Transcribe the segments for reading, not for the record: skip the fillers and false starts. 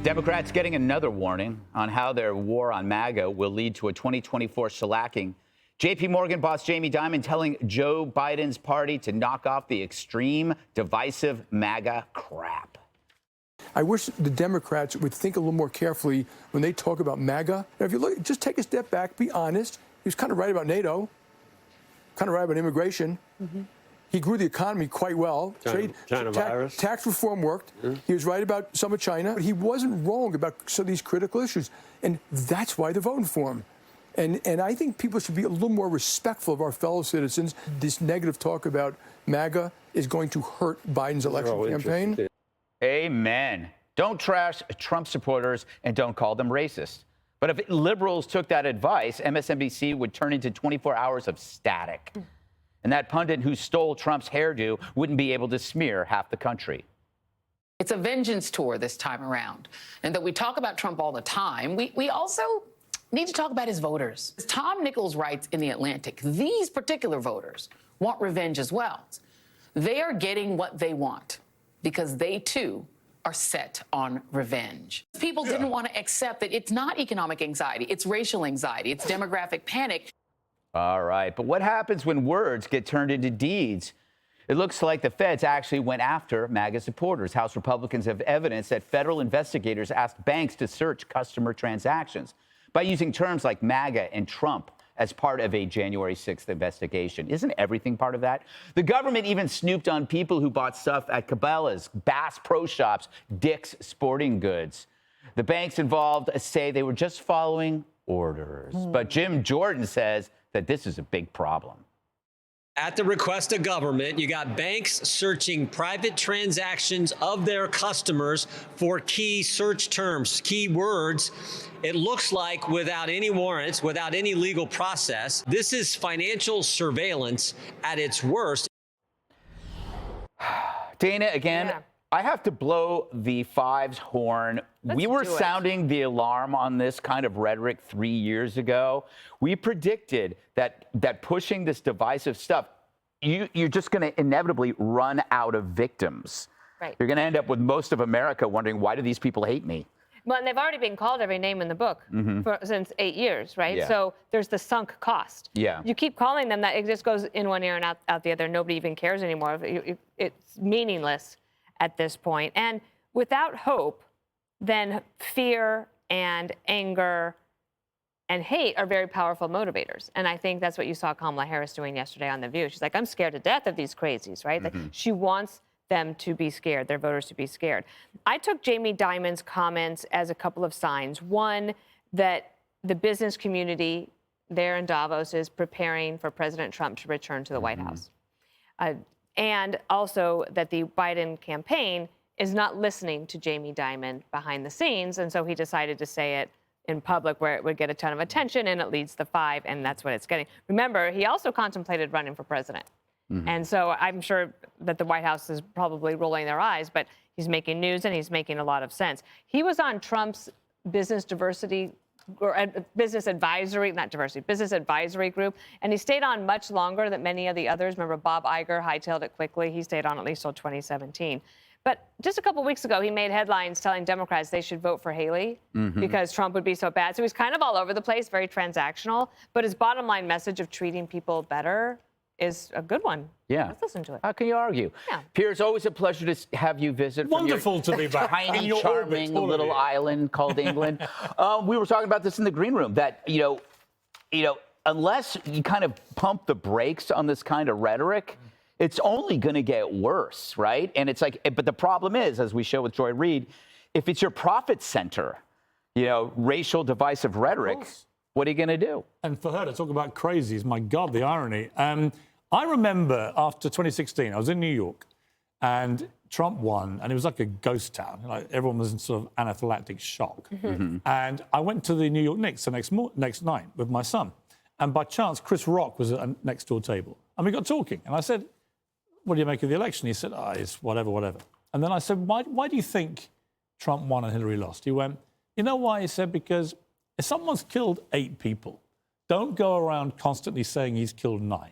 Democrats getting another warning on how their war on MAGA will lead to a 2024 shellacking. J.P. Morgan boss Jamie Dimon telling Joe Biden's party to knock off the extreme, divisive MAGA crap. I wish the Democrats would think a little more carefully when they talk about MAGA. Now, if you look, just take a step back, be honest. He was kind of right about NATO, kind of right about immigration. Mm-hmm. He grew the economy quite well. China virus. Tax reform worked. Yeah. He was right about some of China. But he wasn't wrong about some of these critical issues. And that's why they're voting for him. And I think people should be a little more respectful of our fellow citizens. This negative talk about MAGA is going to hurt Biden's election campaign. Amen. Don't trash Trump supporters and don't call them racist. But if liberals took that advice, MSNBC would turn into 24 hours of static. And that pundit who stole Trump's hairdo wouldn't be able to smear half the country. It's a vengeance tour this time around. And that we talk about Trump all the time, we also need to talk about his voters. As Tom Nichols writes in The Atlantic, these particular voters want revenge as well. They are getting what they want because they, too, are set on revenge. People didn't want to accept that it's not economic anxiety, it's racial anxiety, it's demographic panic. All right, but what happens when words get turned into deeds? It looks like the feds actually went after MAGA supporters. House Republicans have evidence that federal investigators asked banks to search customer transactions by using terms like MAGA and Trump as part of a January 6th investigation. Isn't everything part of that? The government even snooped on people who bought stuff at Cabela's, Bass Pro Shops, Dick's Sporting Goods. The banks involved say they were just following orders. But Jim Jordan says that this is a big problem. At the request of government, you got banks searching private transactions of their customers for key search terms, key words. It looks like without any warrants, without any legal process. This is financial surveillance at its worst. Dana, again, yeah. I have to blow the Fives horn. We were sounding the alarm on this kind of rhetoric 3 years ago. We predicted that pushing this divisive stuff, you're just going to inevitably run out of victims. Right. You're going to end up with most of America wondering, why do these people hate me? Well, and they've already been called every name in the book since 8 years, right? Yeah. So there's the sunk cost. Yeah. You keep calling them that, it just goes in one ear and out the other. Nobody even cares anymore. It's meaningless at this point. And without hope, then fear and anger and hate are very powerful motivators. And I think that's what you saw Kamala Harris doing yesterday on The View. She's like, I'm scared to death of these crazies, right? Like, she wants them to be scared, their voters to be scared. I took Jamie Dimon's comments as a couple of signs. One, that the business community there in Davos is preparing for President Trump to return to the White House. And also that the Biden campaign is not listening to Jamie Dimon behind the scenes. And so he decided to say it in public where it would get a ton of attention, and it leads to 5, and that's what it's getting. Remember, he also contemplated running for president. And so I'm sure that the White House is probably rolling their eyes, but he's making news and he's making a lot of sense. He was on Trump's business diversity or business advisory, not diversity, business advisory group. And he stayed on much longer than many of the others. Remember, Bob Iger hightailed it quickly. He stayed on at least till 2017. But just a couple weeks ago, he made headlines telling Democrats they should vote for Haley because Trump would be so bad. So he's kind of all over the place, very transactional. But his bottom line message of treating people better is a good one. Yeah. Let's listen to it. How can you argue? Yeah. Piers, always a pleasure to have you visit. Wonderful to be back. Tiny, charming little island called England. We were talking about this in the green room, that, you know, unless you kind of pump the brakes on this kind of rhetoric, it's only going to get worse, right? And it's like, but the problem is, as we show with Joy Reid, if it's your profit center, you know, racial divisive rhetoric, what are you going to do? And for her to talk about crazies, my God, the irony. I remember after 2016, I was in New York and Trump won, and it was like a ghost town. Like, everyone was in sort of anaphylactic shock. And I went to the New York Knicks the next night with my son. And by chance, Chris Rock was at a next door table. And we got talking. And I said, what do you make of the election? He said, it's whatever. And then I said, why do you think Trump won and Hillary lost? He went, you know why? He said, because if someone's killed 8 people, don't go around constantly saying he's killed 9.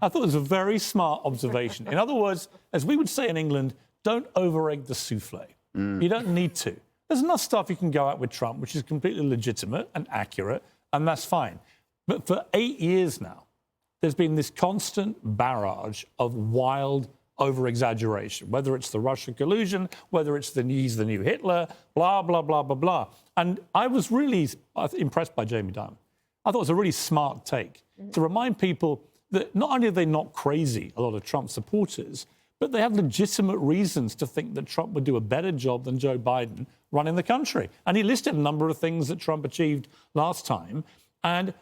I thought it was a very smart observation. In other words, as we would say in England, don't over-egg the souffle. You don't need to. There's enough stuff you can go out with Trump, which is completely legitimate and accurate, and that's fine. But for 8 years now, there's been this constant barrage of wild over-exaggeration, whether it's the Russia collusion, whether it's he's the new Hitler, blah, blah, blah, blah, blah. And I was really impressed by Jamie Dimon. I thought it was a really smart take to remind people that not only are they not crazy, a lot of Trump supporters, but they have legitimate reasons to think that Trump would do a better job than Joe Biden running the country. And he listed a number of things that Trump achieved last time. And,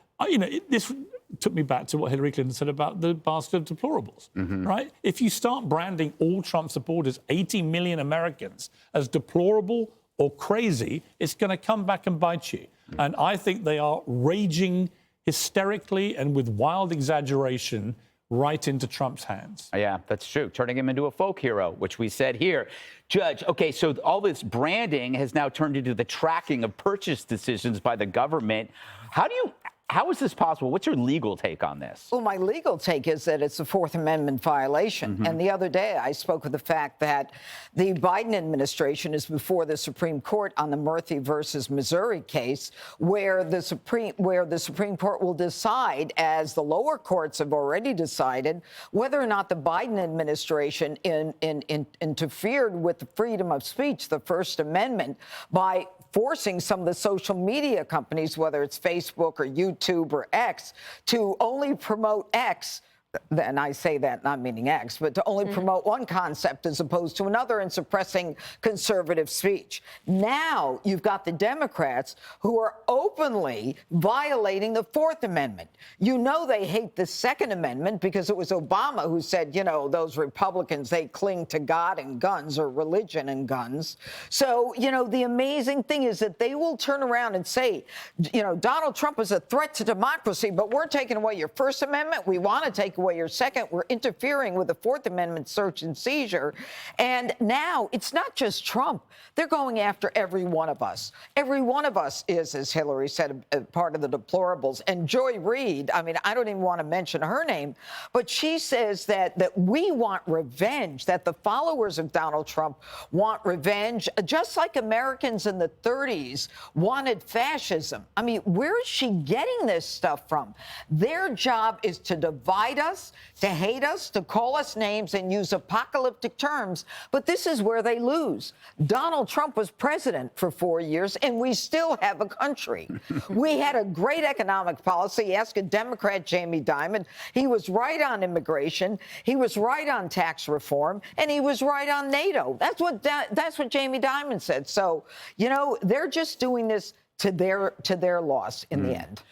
this took me back to what Hillary Clinton said about the basket of deplorables, right? If you start branding all Trump supporters, 80 million Americans, as deplorable or crazy, it's going to come back and bite you. And I think they are raging hysterically and with wild exaggeration right into Trump's hands. Yeah, that's true. Turning him into a folk hero, which we said here. Judge, okay, so all this branding has now turned into the tracking of purchase decisions by the government. How is this possible? What's your legal take on this? Well, my legal take is that it's a Fourth Amendment violation. And the other day I spoke of the fact that the Biden administration is before the Supreme Court on the Murphy versus Missouri case, where the Supreme Court will decide, as the lower courts have already decided, whether or not the Biden administration interfered with the freedom of speech, the First Amendment, by forcing some of the social media companies, whether it's Facebook or YouTube or X, to only promote X. And I say that not meaning X, but to only promote one concept as opposed to another and suppressing conservative speech. Now you've got the Democrats who are openly violating the Fourth Amendment. You know they hate the Second Amendment because it was Obama who said, those Republicans, they cling to God and guns, or religion and guns. So, the amazing thing is that they will turn around and say, Donald Trump is a threat to democracy, but we're taking away your First Amendment. We want to take away your Second. We're interfering with the Fourth Amendment search and seizure. And now it's not just Trump. They're going after every one of us. Every one of us is, as Hillary said, a part of the deplorables. And Joy Reid, I don't even want to mention her name, but she says that we want revenge, that the followers of Donald Trump want revenge, just like Americans in the 30s wanted fascism. Where is she getting this stuff from? Their job is to divide us, to hate us, to call us names and use apocalyptic terms. But this is where they lose. Donald Trump was president for 4 years, and we still have a country. We had a great economic policy. Ask a Democrat, Jamie Dimon. He was right on immigration. He was right on tax reform, and he was right on NATO. That's what Jamie Dimon said. So, they're just doing this to their loss in the end.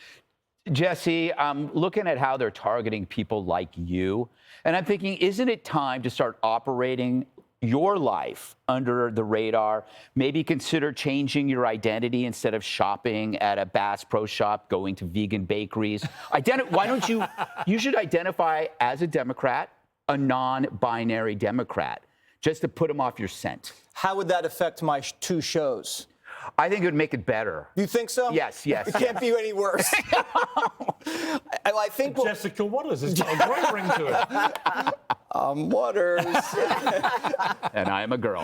Jesse, I'm looking at how they're targeting people like you, and I'm thinking, isn't it time to start operating your life under the radar? Maybe consider changing your identity. Instead of shopping at a Bass Pro Shop, going to vegan bakeries. Why don't you should identify as a Democrat, a non-binary Democrat, just to put them off your scent. How would that affect my two shows? I think it would make it better. You think so? Yes. It can't be any worse. I think Jessica Waters has got a great ring to it. Waters. And I am a girl.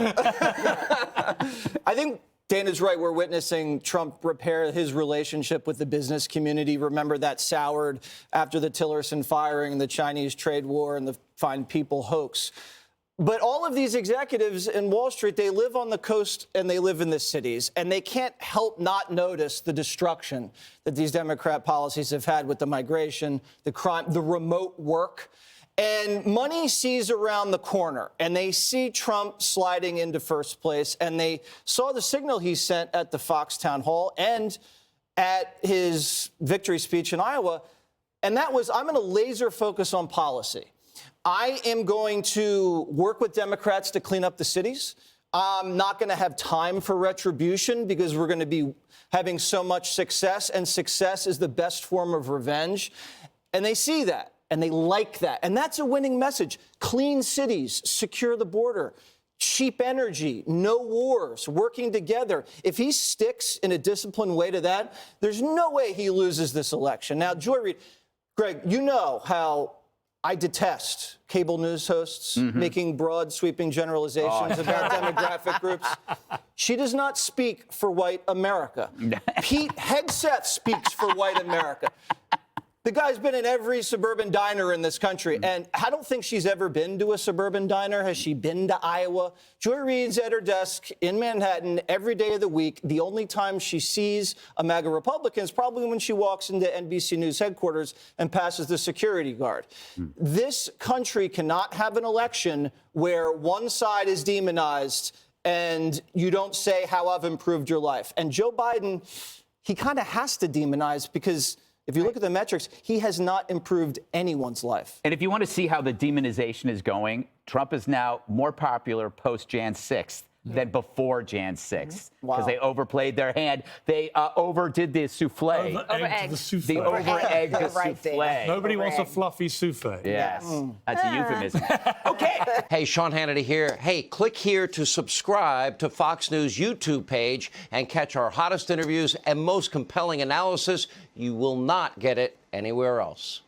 I think Dana's right. We're witnessing Trump repair his relationship with the business community. Remember, that soured after the Tillerson firing, the Chinese trade war, and the Fine People hoax. But all of these executives in Wall Street, they live on the coast and they live in the cities, and they can't help not notice the destruction that these Democrat policies have had with the migration, the crime, the remote work. And money sees around the corner, and they see Trump sliding into first place, and they saw the signal he sent at the Fox town hall and at his victory speech in Iowa, and that was, I'm going to laser focus on policy. I am going to work with Democrats to clean up the cities. I'm not going to have time for retribution because we're going to be having so much success, and success is the best form of revenge. And they see that, and they like that. And that's a winning message. Clean cities, secure the border, cheap energy, no wars, working together. If he sticks in a disciplined way to that, there's no way he loses this election. Now, Joy Reid, Greg, you know how I detest cable news hosts making broad, sweeping generalizations about demographic groups. She does not speak for white America. Pete Hegseth speaks for white America. The guy's been in every suburban diner in this country, and I don't think she's ever been to a suburban diner. Has she been to Iowa? Joy Reid's at her desk in Manhattan every day of the week. The only time she sees a MAGA Republican is probably when she walks into NBC News headquarters and passes the security guard. This country cannot have an election where one side is demonized and you don't say how I've improved your life. And Joe Biden, he kind of has to demonize because if you look at the metrics, he has not improved anyone's life. And if you want to see how the demonization is going, Trump is now more popular post-Jan 6th than before Jan 6th. Because they overplayed their hand. They overdid the souffle. Over-egged the souffle. They over-egged the souffle. Nobody wants a fluffy souffle. Yes, that's a euphemism. Okay. Hey, Sean Hannity here. Hey, click here to subscribe to Fox News YouTube page and catch our hottest interviews and most compelling analysis. You will not get it anywhere else.